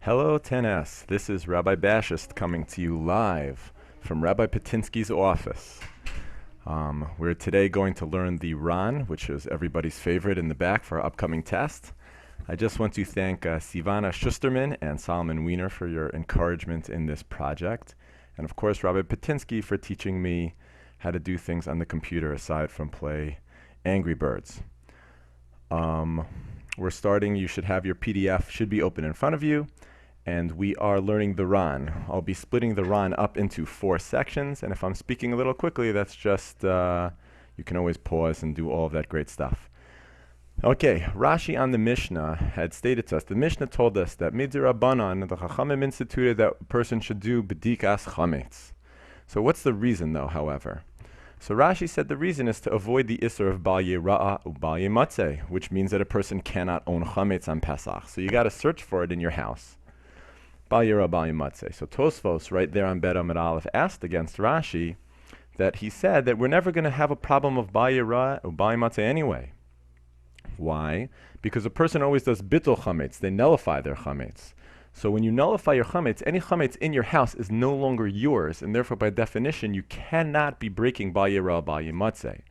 Hello, 10S. This is Rabbi Bashist coming to you live from Rabbi Patinsky's office. We're today going to learn the Ran, which is everybody's favorite in the back for our upcoming test. I just want to thank Sivana Schusterman and Solomon Wiener for your encouragement in this project. And of course, Rabbi Patinsky for teaching me how to do things on the computer aside from play Angry Birds. We're starting, you should have your PDF, should be open in front of you. And we are learning the Ran. I'll be splitting the Ran up into 4 sections, and if I'm speaking a little quickly, that's just, you can always pause and do all of that great stuff. Okay, Rashi on the Mishnah had stated to us, the Mishnah told us that DeOrayta, the Chachamim instituted that a person should do Bedikah chametz. So what's the reason though, however? So Rashi said the reason is to avoid the Isser of Bal Yera'a u Bal Yematzeh, which means that a person cannot own chametz on Pesach. So you got to search for it in your house. Bal Yera'a Bal Yematzeh. So Tosfos, right there on Bet Amud Aleph, asked against Rashi that he said that we're never going to have a problem of Bal Yera'a u Bal Yematzeh anyway. Why? Because a person always does Bittul chametz. They nullify their chametz. So when you nullify your chametz, any chametz in your house is no longer yours, and therefore by definition you cannot be breaking Bal Yera'a Bal Yematzeh.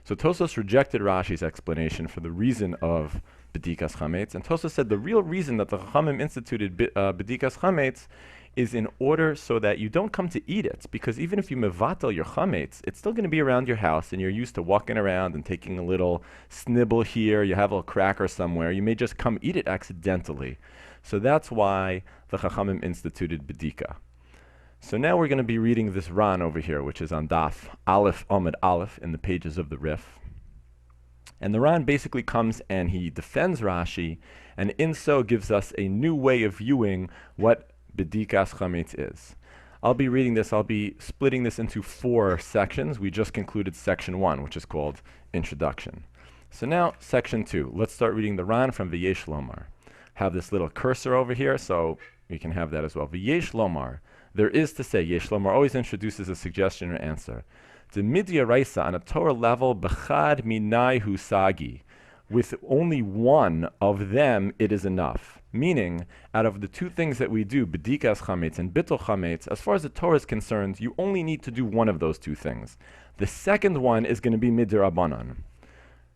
So Tosfos rejected Rashi's explanation for the reason of Bedikah chametz, and Tosfos said the real reason that the Chachamim instituted Bedikah chametz is in order so that you don't come to eat it, because even if you mevatel your chametz, it's still going to be around your house, and you're used to walking around and taking a little snibble here, you have a little cracker somewhere, you may just come eat it accidentally. So that's why the Chachamim instituted Bedikah. So now we're going to be reading this Ran over here, which is on Daf Aleph Amud Aleph in the pages of the Rif. And the Ran basically comes and he defends Rashi, and in so gives us a new way of viewing what Bedikah chametz is. I'll be reading this, I'll be splitting this into 4 sections. We just concluded section 1, which is called Introduction. So now section 2. Let's start reading the Ran from V'yesh Lomar. Have this little cursor over here, so we can have that as well. V'yesh Lomar. There is to say, Yesh Lomar always introduces a suggestion or answer. The mid'yoraisa on a Torah level, b'chad minai hu sagi. With only one of them, it is enough. Meaning, out of the 2 things that we do, Bedikah chametz and Bittul chametz, as far as the Torah is concerned, you only need to do one of those 2 things. The second one is going to be DeRabannan.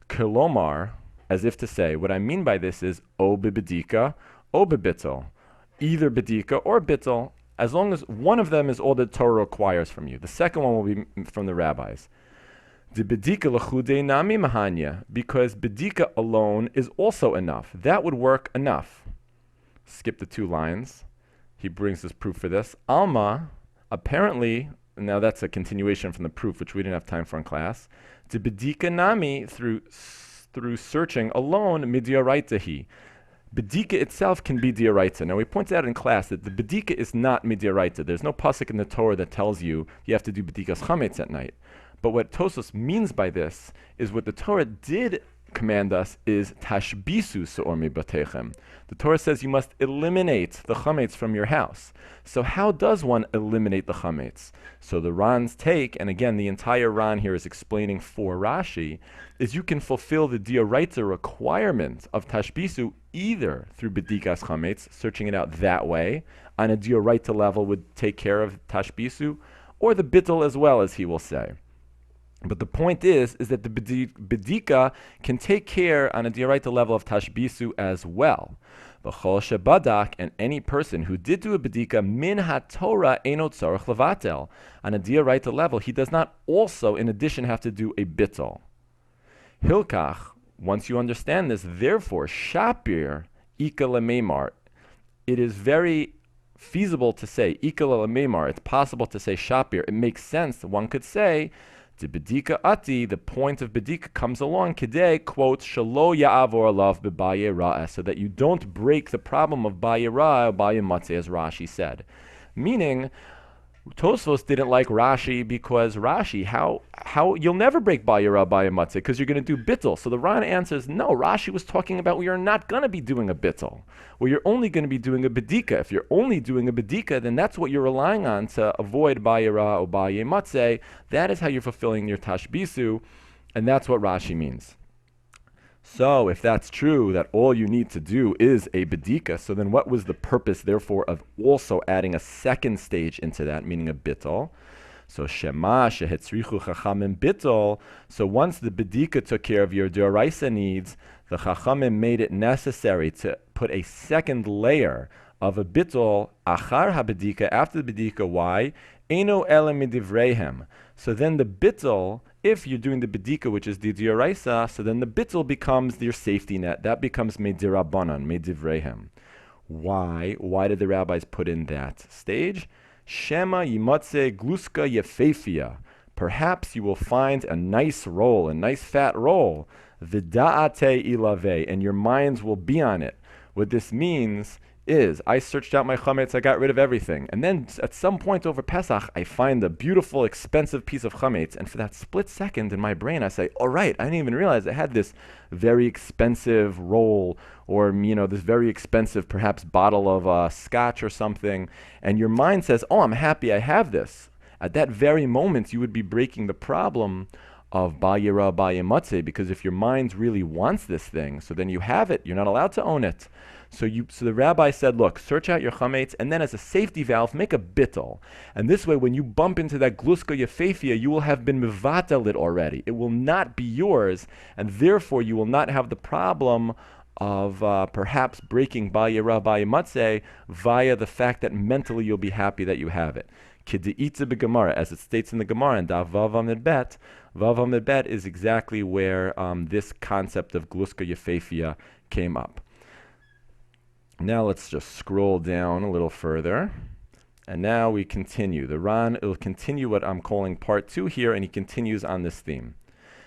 Kilomar, as if to say, what I mean by this is, o b'Bedikah, o b'Bittul. Either Bedikah or Bittul, as long as one of them is all the Torah requires from you. The second one will be from the rabbis. The Bedikah l'chudei nami mahanya, because Bedikah alone is also enough. That would work enough. Skip the 2 lines. He brings this proof for this. Alma, apparently, now that's a continuation from the proof, which we didn't have time for in class. The Bedikah nami, through searching alone, mid'yoraita hi. Bedikah itself can be DeOrayta. Now we pointed out in class that the Bedikah is not mid'yoraita. There's no pasuk in the Torah that tells you you have to do Bedikah chametz at night. But what Tosfos means by this is what the Torah did command us is tashbisu se'or mibatechem. The Torah says you must eliminate the chametz from your house. So how does one eliminate the chametz? So the Ran's take, and again the entire Ran here is explaining for Rashi, is you can fulfill the DeOrayta requirement of tashbisu either through Bedikah chametz, searching it out that way, on a DeOrayta level would take care of tashbisu, or the Bittul as well, as he will say. But the point is that the Bedikah can take care on a DeOrayta level of tashbisu as well. V'chol shebadak, and any person who did do a Bedikah min ha-Torah eino tzorach levatel. On a DeOrayta level, he does not also, in addition, have to do a Bittul. Hilkach, once you understand this, therefore, shapir ika lememar. It is very feasible to say ika lememar. It's possible to say shapir. It makes sense. One could say, the Bedikah ati, the point of Bedikah comes along, kedei, quote, shalo ya'avor alav b'Bal Yera'a, so that you don't break the problem of Bal Yera'a or Bal Yematzeh, as Rashi said. Meaning, Tosfos didn't like Rashi because Rashi, how you'll never break Bal Yera'a Bal Yematzeh because you're going to do Bittul. So the Ran answers, no, Rashi was talking about we are not going to be doing a Bittul. Well, you're only going to be doing a Bedikah. If you're only doing a Bedikah, then that's what you're relying on to avoid Bal Yera'a or Bal Yematzeh. That is how you're fulfilling your Tashbisu, and that's what Rashi means. So if that's true, that all you need to do is a bedikah, so then what was the purpose, therefore, of also adding a second stage into that, meaning a bittul? So shema shehetzrichu chachamim bittul. So once the bedikah took care of your DeOrayta needs, the chachamim made it necessary to put a second layer of a bittul achar habedikah, after the bedikah. Why? Eino ele midivreihem. So then the bittul, if you're doing the bedikah, which is the DeOrayta, so then the bittul becomes your safety net. That becomes DeRabannan, midivreihem. Why? Why did the rabbis put in that stage? Shema yimotze gluska yefefia. Perhaps you will find a nice roll, a nice fat roll. V'da'ate ilave, and your minds will be on it. What this means is, I searched out my chametz, I got rid of everything, and then at some point over Pesach, I find a beautiful, expensive piece of chametz, and for that split second in my brain, I say, all right, I didn't even realize I had this very expensive roll, or this very expensive, perhaps, bottle of scotch or something, and your mind says, oh, I'm happy I have this. At that very moment, you would be breaking the problem of ba yira ba yimatze, because if your mind really wants this thing, so then you have it, you're not allowed to own it. So the rabbi said, look, search out your chametz, and then as a safety valve, make a bittul. And this way, when you bump into that gluska yefefia, you will have been mevatel it already. It will not be yours, and therefore you will not have the problem of perhaps breaking ba yira ba yimatze via the fact that mentally you'll be happy that you have it. K'de'ita b'gemara, as it states in the Gemara in Daf Vav Amid Bet. Vav Amid Bet is exactly where this concept of gluska yefefia came up. Now let's just scroll down a little further. And now we continue. The Ran will continue what I'm calling part 2 here, and he continues on this theme.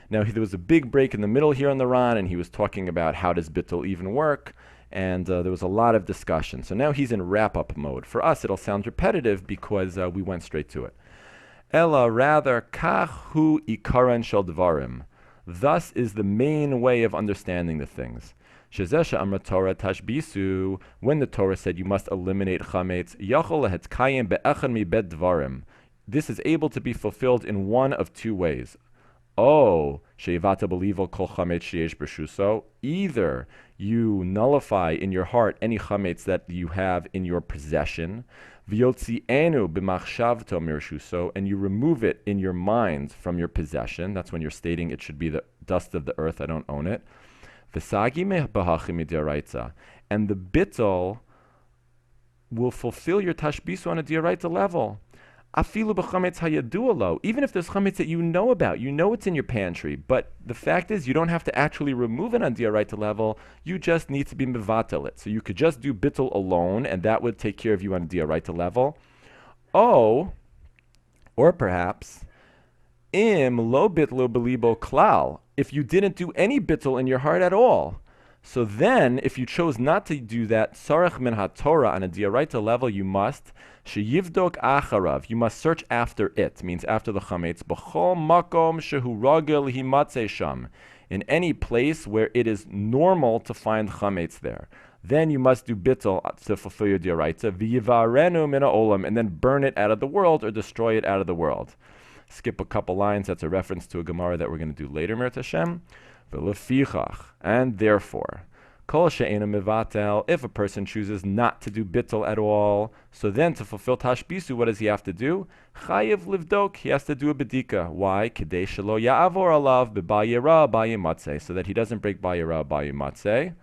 Now there was a big break in the middle here on the Ran, and he was talking about how does bittul even work, and there was a lot of discussion. So now he's in wrap-up mode. For us, it'll sound repetitive because we went straight to it. Ella, rather, kach hu ikaran shel dvarim. Thus is the main way of understanding the things. Shezesha amra Torah tashbisu, when the Torah said you must eliminate chametz, yachol lehetkayim be'echad mi bet dvarim. This is able to be fulfilled in one of two ways. Oh, sheivata believol kol chametz sheyesh b'shuso. Either you nullify in your heart any chametz that you have in your possession, v'yotzienu b'machshavto mirshuso, and you remove it in your mind from your possession. That's when you're stating it should be the dust of the earth, I don't own it. And the bittul will fulfill your tashbisu on a DeOrayta level. Even if there's chametz that you know about, you know it's in your pantry, but the fact is you don't have to actually remove it on DeOrayta level, you just need to be mevatel it. So you could just do bittul alone, and that would take care of you on a DeOrayta level. Or perhaps, im lo bitlu belibo klal, if you didn't do any bittul in your heart at all. So then, if you chose not to do that, sarach min ha-Torah, on a DeOrayta level, you must, sheyivdok acharav, you must search after it, means after the chametz, b'chol makom shehu ragil himatze sham, in any place where it is normal to find chametz there. Then you must do bittul to fulfill your DeOrayta, v'yivarenu min ha'olam, and then burn it out of the world or destroy it out of the world. Skip a couple lines, that's a reference to a Gemara that we're going to do later, Mir Tashem. And therefore, kol she'ena mevatel, if a person chooses not to do bittul at all, so then to fulfill tashbisu, what does he have to do? Chayiv livdok, he has to do a bedikah. Why? Kedei shelo ya'avor alav b'ba yira ba yimatze, so that he doesn't break ba yira ba yimatze.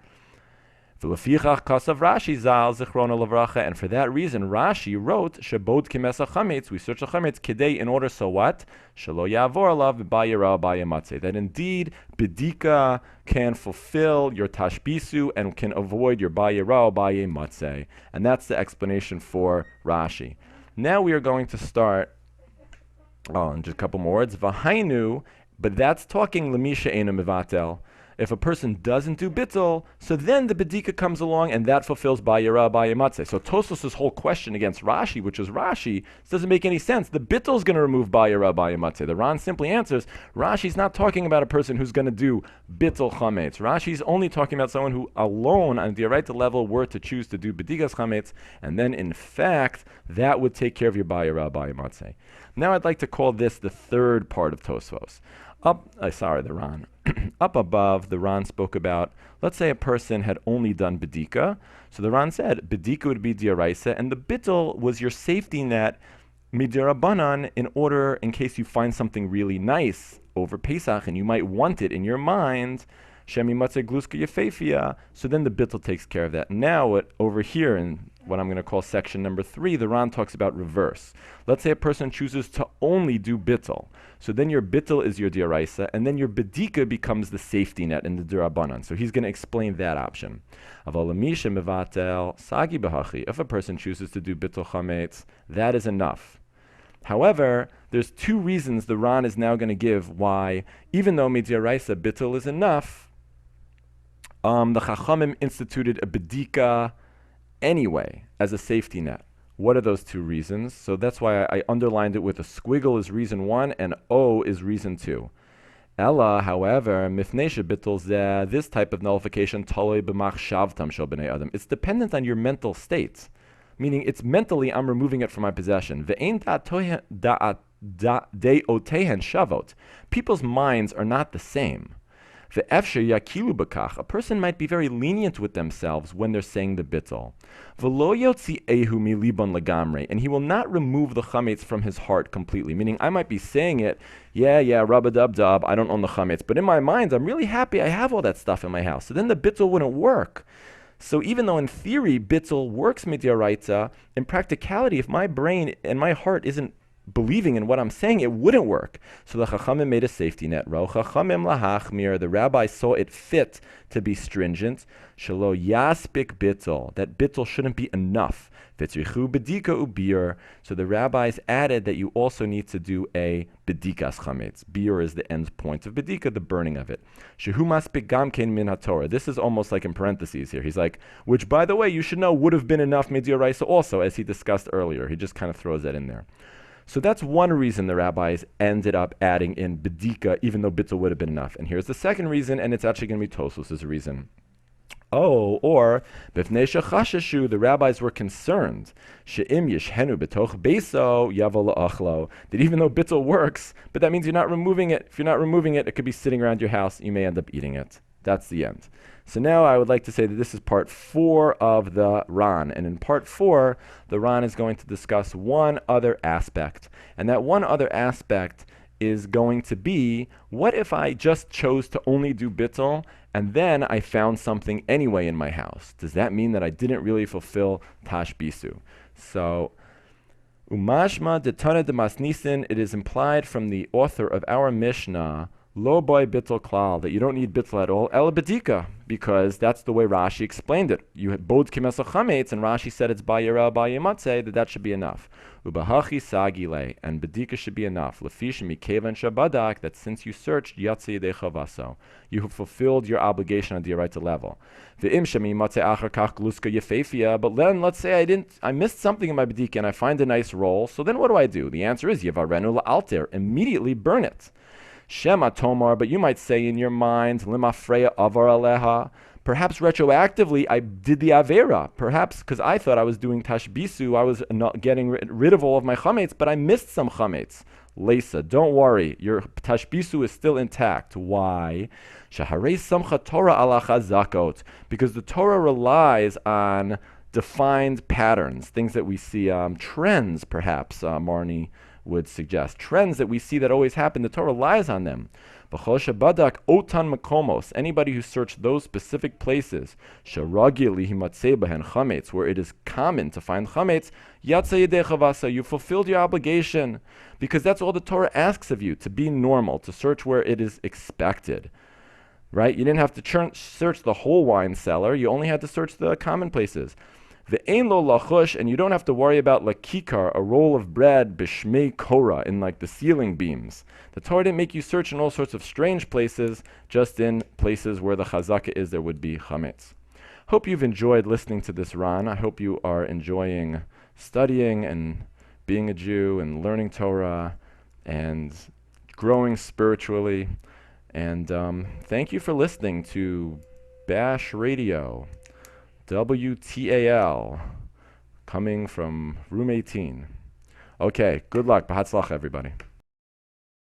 Kasav Rashi zal zichrono levracha, and for that reason Rashi wrote Shabod kimesa chametz. We search the chametz kedei in order so what? Shelo yavor alav b'bayira b'yamatze. That indeed Bedikah can fulfill your tashbisu and can avoid your bayira b'yamatze. And that's the explanation for Rashi. Now we are going to start. In just a couple more words. V'hainu, but that's talking lemisha ena mevatel. If a person doesn't do bittul, so then the bedikah comes along and that fulfills ba yira ba yimatze. So Tosfos' whole question against Rashi, which is Rashi, this doesn't make any sense. The bittul is going to remove ba yira ba yimatze. The Ran simply answers, Rashi's not talking about a person who's going to do bittul chametz. Rashi's only talking about someone who alone on the DeOrayta level were to choose to do bedikah's chametz, and then in fact that would take care of your ba yira ba yimatze. Now I'd like to call this the third part of Tosfos. The Ran. Up above, the Ran spoke about, let's say a person had only done Bedikah. So the Ran said, Bedikah would be DeOrayta, and the Bittul was your safety net, DeRabannan, in case you find something really nice over Pesach, and you might want it in your mind, Shemi Matzeh Gluska Yefefia, so then the Bittul takes care of that. Now, over here in what I'm going to call section number 3, the Ran talks about reverse. Let's say a person chooses to only do Bittul. So then your Bittul is your DeOrayta, and then your Bedikah becomes the safety net in the DeRabannan. So he's going to explain that option. If a person chooses to do Bittul Chametz, that is enough. However, there's 2 reasons the Ran is now going to give why, even though Mid'Oraisa Bittul is enough, the Chachamim instituted a Bedikah anyway as a safety net. What are those 2 reasons? So that's why I underlined it with a squiggle is reason 1 and O is reason 2. Ella, however, mifnei shebittul zeh, this type of nullification, taloi b'machshavtam shel b'nei adam. It's dependent on your mental state. Meaning it's mentally I'm removing it from my possession. Shavot. People's minds are not the same. A person might be very lenient with themselves when they're saying the bittul. And he will not remove the chametz from his heart completely. Meaning I might be saying it, rub-a-dub-dub, I don't own the chametz. But in my mind, I'm really happy I have all that stuff in my house. So then the bittul wouldn't work. So even though in theory bittul works mid'oraita, in practicality, if my brain and my heart isn't believing in what I'm saying, it wouldn't work. So the Chachamim made a safety net. The rabbis saw it fit to be stringent. Shelo yaspik bittul, that bittul shouldn't be enough. Bedikah ubir. So the rabbis added that you also need to do a bedikas chametz. Bir is the end point of bedikah, the burning of it. Shehu maspik gamkein min haTorah. This is almost like in parentheses here. He's like, which by the way, you should know would have been enough mid'oraisa also, as he discussed earlier. He just kind of throws that in there. So that's one reason the rabbis ended up adding in Bedikah, even though Bittul would have been enough. And here's the second reason, and it's actually going to be Tosfos' reason. Or Bifnei shechashashu, the rabbis were concerned, she'im yishhenu betoch beiso yavo la'achlo, that even though Bittul works, but that means you're not removing it. If you're not removing it, it could be sitting around your house. You may end up eating it. That's the end. So now I would like to say that this is part 4 of the Ran. And in part 4, the Ran is going to discuss one other aspect. And that one other aspect is going to be, what if I just chose to only do Bittul and then I found something anyway in my house? Does that mean that I didn't really fulfill Tash Bisu? So, Umashma de Tana de Masnisin, it is implied from the author of our Mishnah, Lo boy bittul klal, that you don't need bittul at all, el bedikah, because that's the way Rashi explained it. You had bod kimesa chametz, and Rashi said it's bayirel bayimatzeh, that should be enough. Ubahachi sagile, and bedikah should be enough. Lefish mikevan shabadak, that since you searched yatzei yedei chavaso, you have fulfilled your obligation on the DeOrayta level. Ve'im shemi matzeh achar kach gluska yefefia, but then let's say I missed something in my bedikah and I find a nice roll. So then what do? The answer is yevarenu la'alter, immediately burn it. Shema Tomar, but you might say in your mind, Lima Freya Avar Aleha. Perhaps retroactively I did the Avera. Perhaps because I thought I was doing Tashbisu, I was not getting rid of all of my chametz, but I missed some chametz. Lesa, don't worry, your Tashbisu is still intact. Why? Shaharei Samcha Torah ala Chazakot. Because the Torah relies on defined patterns, things that we see, trends perhaps, Marnie would suggest. Trends that we see that always happen, the Torah relies on them. Badak otan makomos, anybody who searched those specific places, where it is common to find chametz, you fulfilled your obligation. Because that's all the Torah asks of you, to be normal, to search where it is expected. Right? You didn't have to search the whole wine cellar, you only had to search the common places. Ve'ein lo lachush, and you don't have to worry about lakikar, a roll of bread, b'shmei korah, in like the ceiling beams. The Torah didn't make you search in all sorts of strange places, just in places where the chazaka is, there would be chametz. Hope you've enjoyed listening to this Ran. I hope you are enjoying studying and being a Jew and learning Torah and growing spiritually. And thank you for listening to Bash Radio. WTAL, coming from room 18. Okay, good luck. B'hatzlach, everybody.